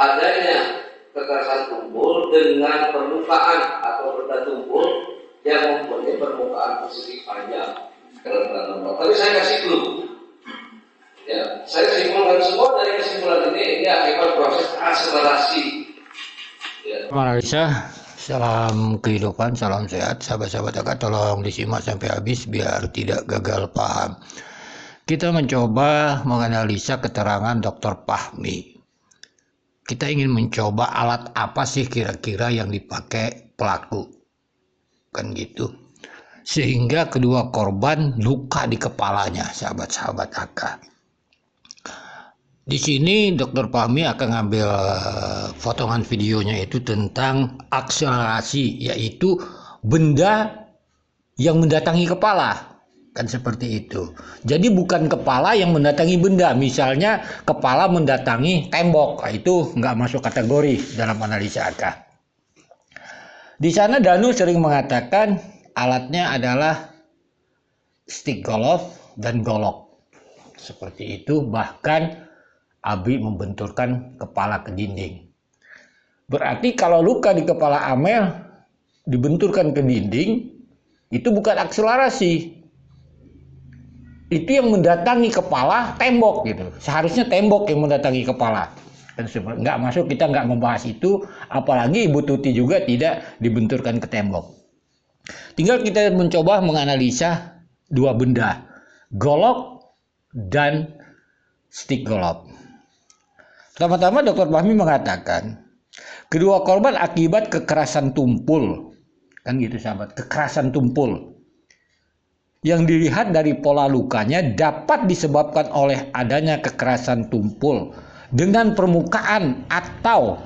adanya kekerasan tumpul dengan permukaan atau benda tumpul yang mempunyai permukaan persegi panjang. Tapi saya kasih clue. Ya, saya simpulkan semua dari kesimpulan ini akibat proses akselerasi. Ya. Analisa, salam kehidupan, salam sehat, sahabat-sahabat Aka, tolong disimak sampai habis biar tidak gagal paham. Kita mencoba menganalisa keterangan Dr. Fahmi. Kita ingin mencoba alat apa sih kira-kira yang dipakai pelaku, kan gitu. Sehingga kedua korban luka di kepalanya, sahabat-sahabat Aka. Di sini Dr. Fahmi akan ngambil potongan videonya itu tentang akselerasi, yaitu benda yang mendatangi kepala, kan seperti itu. Jadi bukan kepala yang mendatangi benda, misalnya kepala mendatangi tembok, itu nggak masuk kategori dalam analisa AK. Di sana Danu sering mengatakan alatnya adalah stick golf dan golok, seperti itu. Bahkan Abi membenturkan kepala ke dinding. Berarti kalau luka di kepala Amel dibenturkan ke dinding, itu bukan akselerasi. Itu yang mendatangi kepala tembok gitu. Seharusnya tembok yang mendatangi kepala. Nggak masuk, kita nggak membahas itu. Apalagi Ibu Tuti juga tidak dibenturkan ke tembok. Tinggal kita mencoba menganalisa dua benda, golok dan stick golok. Pertama-tama Dr. Fahmi mengatakan kedua korban akibat kekerasan tumpul, kan gitu sahabat, kekerasan tumpul. Yang dilihat dari pola lukanya dapat disebabkan oleh adanya kekerasan tumpul dengan permukaan atau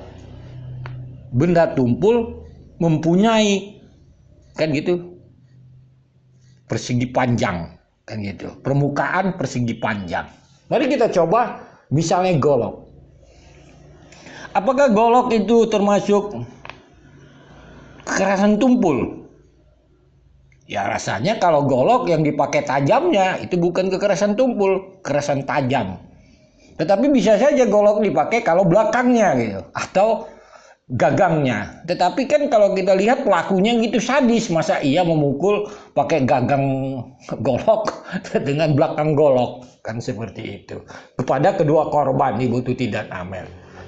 benda tumpul mempunyai, kan gitu, persegi panjang, kan gitu, permukaan persegi panjang. Mari kita coba misalnya golok. Apakah golok itu termasuk kekerasan tumpul? Ya rasanya kalau golok yang dipakai tajamnya itu bukan kekerasan tumpul, kekerasan tajam. Tetapi bisa saja golok dipakai kalau belakangnya gitu, atau gagangnya. Tetapi kan kalau kita lihat pelakunya gitu sadis, masa ia memukul pakai gagang golok dengan belakang golok, kan seperti itu. Kepada kedua korban, Ibu Tuti dan Amel.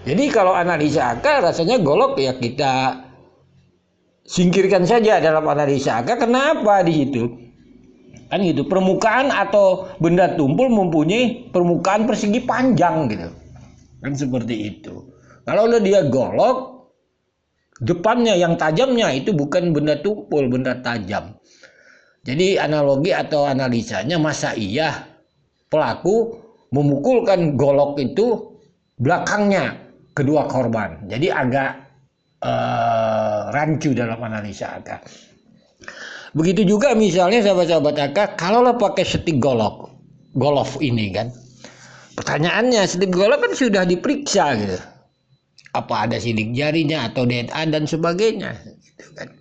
Jadi kalau analisa AK rasanya golok ya kita singkirkan saja dalam analisa AK. Kenapa di situ? Kan gitu, permukaan atau benda tumpul mempunyai permukaan persegi panjang gitu. Kan seperti itu. Kalau dia golok, depannya yang tajamnya itu bukan benda tumpul, benda tajam. Jadi analogi atau analisanya, masa iya pelaku memukulkan golok itu belakangnya kedua korban. Jadi agak rancu dalam analisa AK. Begitu juga misalnya sahabat-sahabat AK, kalau lo pakai stick golf ini kan, pertanyaannya stick golf kan sudah diperiksa gitu, apa ada sidik jarinya atau DNA dan sebagainya gitu kan.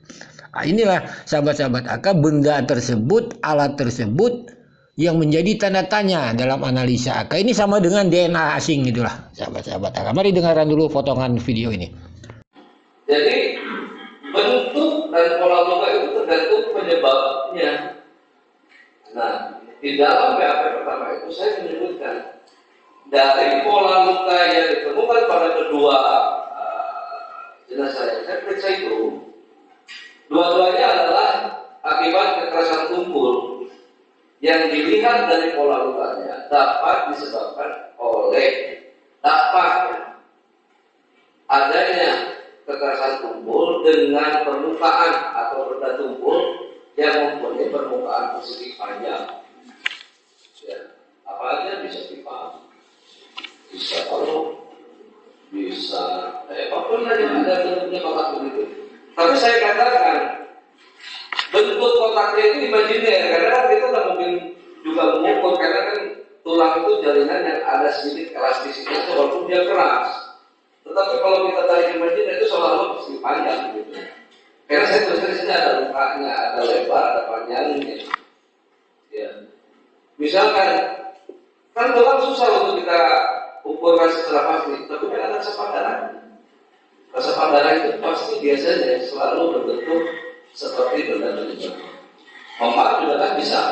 Nah, inilah sahabat-sahabat AK, benda tersebut, alat tersebut yang menjadi tanda tanya dalam analisa AK. Ini sama dengan DNA asing itulah sahabat-sahabat AK. Mari dengarkan dulu potongan video ini. Jadi bentuk dan pola luka itu tergantung penyebabnya. Nah, di dalam BAP pertama itu saya menyebutkan dari pola luka yang ditemukan pada kedua jenazah yang saya periksa itu, dua-duanya adalah akibat kekerasan tumpul. Yang dilihat dari pola lukanya dapat disebabkan oleh adanya kekerasan tumpul dengan permukaan atau benda tumpul yang mempunyai permukaan persegi panjang. Ya, apa aja bisa dipahami. Bisa kalau bisa apapun aja ada bentuknya kotak begitu. Tapi saya katakan bentuk kotaknya itu imajiner, karena kan kita nggak mungkin juga mengukur, karena kan tulang itu jaringan yang ada sedikit elastisitas walaupun dia keras. Tetapi kalau kita tarik imajiner itu selalu mesti panjang gitu. Karena saya tuliskan di sini ada lukanya, ada lebar, ada panjangnya. Ya. Misalkan kan tulang susah untuk kita ukurkan secara pasti, tapi kan ada kesepakatan. udara itu pasti biasanya selalu berbentuk seperti benda bulat. Memar juga kan bisa.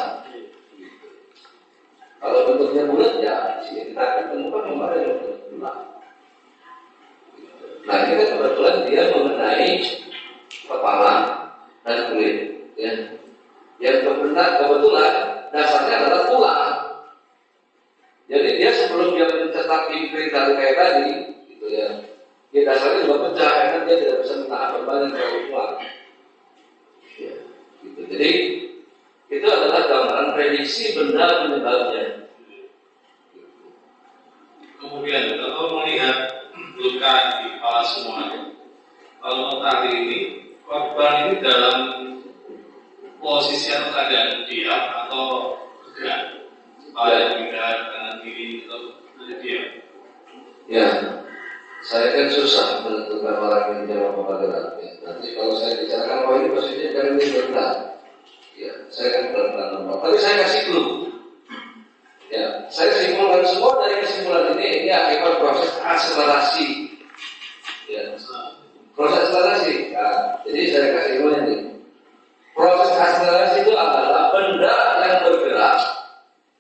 Kalau bentuknya bulat ya kita akan temukan memar yang berbentuk bulat. Nah ini kan kebetulan dia mengenai kepala dan kulit. Ya. Yang kebetulan dasarnya adalah tulang. Jadi dia sebelum dia mencetak pimpin kayak tadi, gitu ya. Dia dasarnya juga pecah karena dia tidak bisa menahan beban yang terlalu kuat. Ya, gitu. Jadi itu adalah gambaran prediksi benda penyebabnya. Kemudian kalau melihat luka di kepala semua, kalau tadi ini korban ini dalam posisi atau keadaan diam atau gerak, supaya tidak kanan kiri atau diam. Ya, saya kan susah menentukan orang yang jawab apa geraknya. Nanti kalau saya bicarakan bahwa ini posisinya kan ini benar. Ya, saya kan pelan-pelan normal. Tapi saya kasih clue. Ya, saya simpulkan semua dari kesimpulan ini akibat proses akselerasi. Ya, proses akselerasi. Nah, jadi saya kasih clue ini. Proses akselerasi itu adalah benda yang bergerak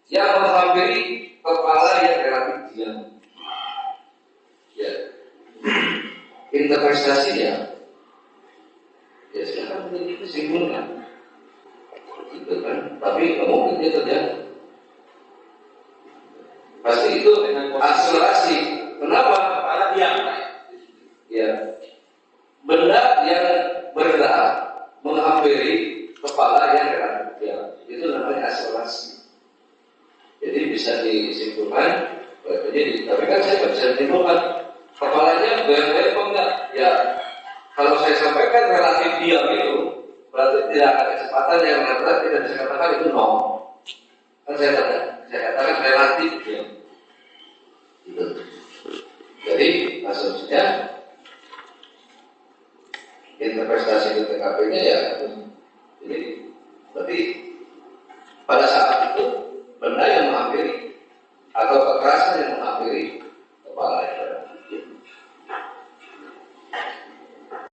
yang menghampiri kepala yang relatif diam. Ya, interpretasinya, ya silakan disimpulkan, gitu kan? Tapi nggak mungkin dia terjadi. Pasti itu akselerasi. Kenapa? Kepala diam. Ya, benda yang bergerak menghampiri kepala yang relatif diam. Itu namanya akselerasi. Jadi bisa disimpulkan. Jadi, tapi kan saya nggak bisa disimpulkan. Kepalanya goyang-goyang apa enggak? Ya, kalau saya sampaikan relatif diam itu berarti tidak ada kecepatan yang benar-benar tidak bisa katakan itu nol. Kan saya katakan relatif diam. Gitu. Jadi asumsinya interpretasi di TKP-nya ya. Jadi berarti pada saat itu